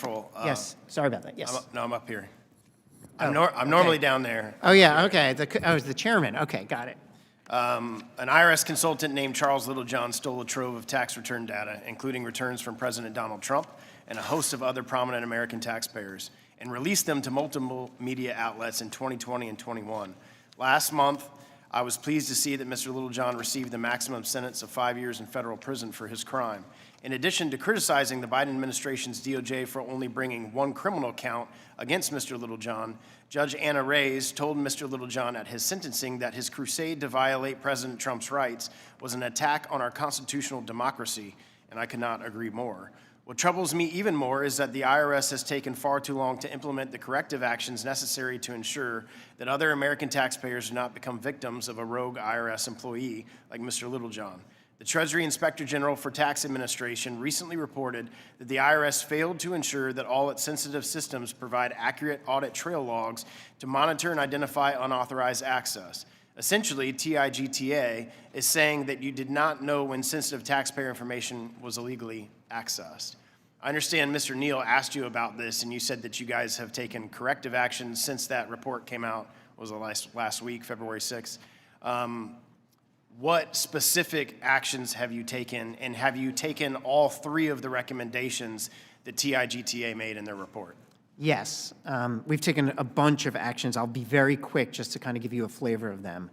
wonderful. Yes, sorry about that, yes. I'm up here. Oh, I'm normally down there. Oh, yeah, okay, I was the chairman, okay, got it. An IRS consultant named Charles Littlejohn stole a trove of tax return data, including returns from President Donald Trump and a host of other prominent American taxpayers, and released them to multiple media outlets in 2020 and 21. Last month, I was pleased to see that Mr. Littlejohn received the maximum sentence of 5 years in federal prison for his crime. In addition to criticizing the Biden administration's DOJ for only bringing one criminal count against Mr. Littlejohn, Judge Anna Reyes told Mr. Littlejohn at his sentencing that his crusade to violate President Trump's rights was an attack on our constitutional democracy, and I could not agree more. What troubles me even more is that the IRS has taken far too long to implement the corrective actions necessary to ensure that other American taxpayers do not become victims of a rogue IRS employee like Mr. Littlejohn. The Treasury Inspector General for Tax Administration recently reported that the IRS failed to ensure that all its sensitive systems provide accurate audit trail logs to monitor and identify unauthorized access. Essentially, TIGTA is saying that you did not know when sensitive taxpayer information was illegally accessed. I understand Mr. Neal asked you about this, and you said that you guys have taken corrective actions since that report came out. Was it last week, February 6th? What specific actions have you taken, and have you taken all three of the recommendations that TIGTA made in their report? Yes, we've taken a bunch of actions. I'll be very quick just to kind of give you a flavor of them.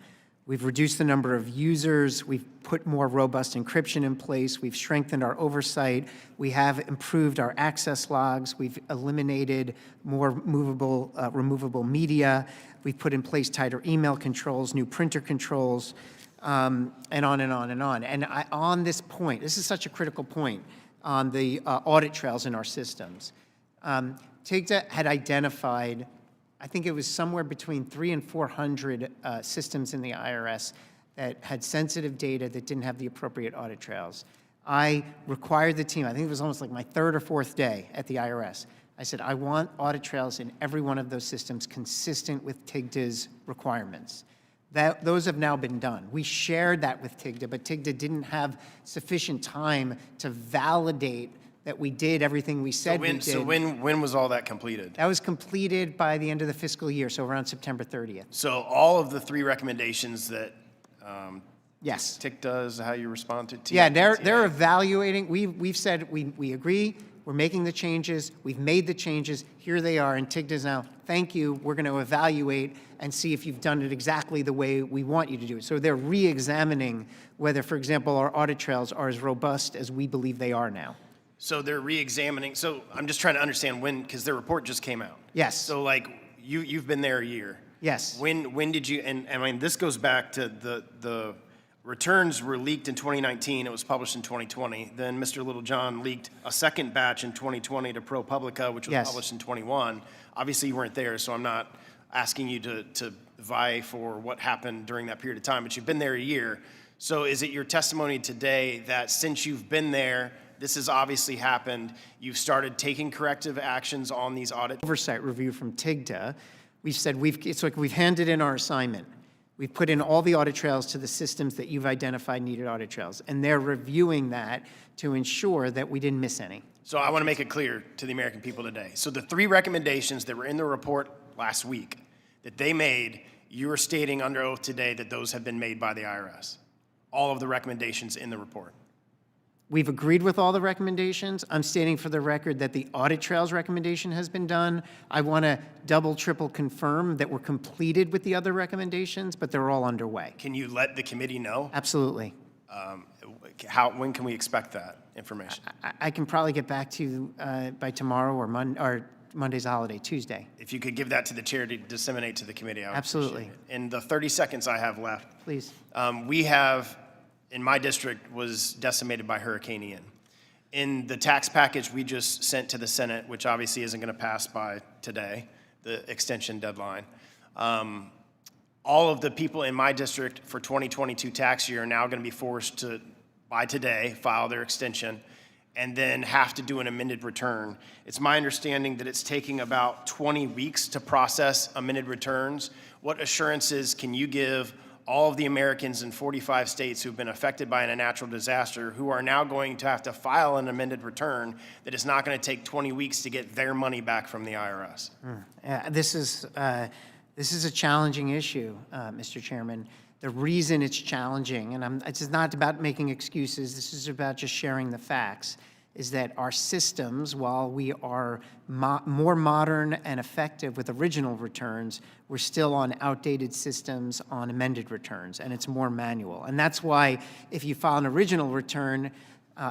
We've reduced the number of users. We've put more robust encryption in place. We've strengthened our oversight. We have improved our access logs. We've eliminated more removable media. We've put in place tighter email controls, new printer controls, and on and on and on. And on this point, this is such a critical point on the audit trails in our systems. TIGTA had identified, I think it was somewhere between 300 and 400 systems in the IRS that had sensitive data that didn't have the appropriate audit trails. I required the team, I think it was almost like my third or fourth day at the IRS. I said, I want audit trails in every one of those systems consistent with TIGTA's requirements. Those have now been done. We shared that with TIGTA, but TIGTA didn't have sufficient time to validate that we did everything we said we did. So when was all that completed? That was completed by the end of the fiscal year, so around September 30th. So all of the three recommendations that yes. TIGTA is how you respond to? Yeah, they're evaluating. We've said we agree. We're making the changes. We've made the changes. Here they are, and TIGTA's now, thank you. We're going to evaluate and see if you've done it exactly the way we want you to do it. So they're re-examining whether, for example, our audit trails are as robust as we believe they are now. So they're re-examining. So I'm just trying to understand when, because their report just came out. Yes. So like you've been there a year. Yes. When did you? And I mean, this goes back to the returns were leaked in 2019. It was published in 2020. Then Mr. Littlejohn leaked a second batch in 2020 to ProPublica, which was yes. published in 21. Obviously, you weren't there, so I'm not asking you to vie for what happened during that period of time. But you've been there a year. So is it your testimony today that since you've been there, this has obviously happened, you've started taking corrective actions on these audits? Oversight review from TIGTA, we've said it's like we've handed in our assignment. We've put in all the audit trails to the systems that you've identified needed audit trails, and they're reviewing that to ensure that we didn't miss any. So I want to make it clear to the American people today. So the three recommendations that were in the report last week that they made, you are stating under oath today that those have been made by the IRS. All of the recommendations in the report. We've agreed with all the recommendations. I'm stating for the record that the audit trails recommendation has been done. I want to double, triple confirm that we're completed with the other recommendations, but they're all underway. Can you let the committee know? Absolutely. When can we expect that information? I can probably get back to you by tomorrow or Monday's a holiday, Tuesday. If you could give that to the chair to disseminate to the committee, I would absolutely. appreciate it. In the 30 seconds I have left, please. We have, in my district, was decimated by Hurricane Ian. In the tax package we just sent to the Senate, which obviously isn't going to pass by today, the extension deadline, all of the people in my district for 2022 tax year are now going to be forced to, by today, file their extension and then have to do an amended return. It's my understanding that it's taking about 20 weeks to process amended returns. What assurances can you give all of the Americans in 45 states who've been affected by a natural disaster who are now going to have to file an amended return that is not going to take 20 weeks to get their money back from the IRS. This is a challenging issue, Mr. Chairman. The reason it's challenging, and it's not about making excuses, this is about just sharing the facts, is that our systems, while we are more modern and effective with original returns, we're still on outdated systems on amended returns, and it's more manual. And that's why if you file an original return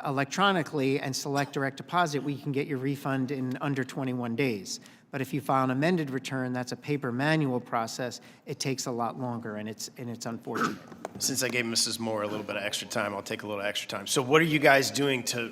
electronically and select direct deposit, we can get your refund in under 21 days. But if you file an amended return, that's a paper manual process. It takes a lot longer, and it's unfortunate. Since I gave Mrs. Moore a little bit of extra time, I'll take a little extra time. So what are you guys doing to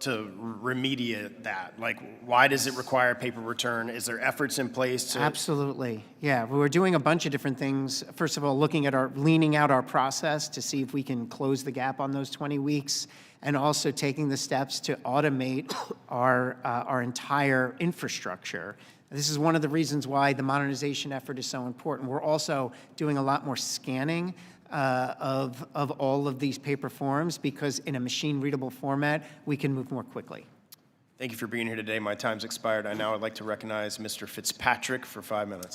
remediate that? Like, why does it require a paper return? Is there efforts in place to? Absolutely. Yeah, we're doing a bunch of different things. First of all, looking at leaning out our process to see if we can close the gap on those 20 weeks, and also taking the steps to automate our entire infrastructure. This is one of the reasons why the modernization effort is so important. We're also doing a lot more scanning of all of these paper forms, because in a machine-readable format, we can move more quickly. Thank you for being here today. My time's expired. I now would like to recognize Mr. Fitzpatrick for 5 minutes.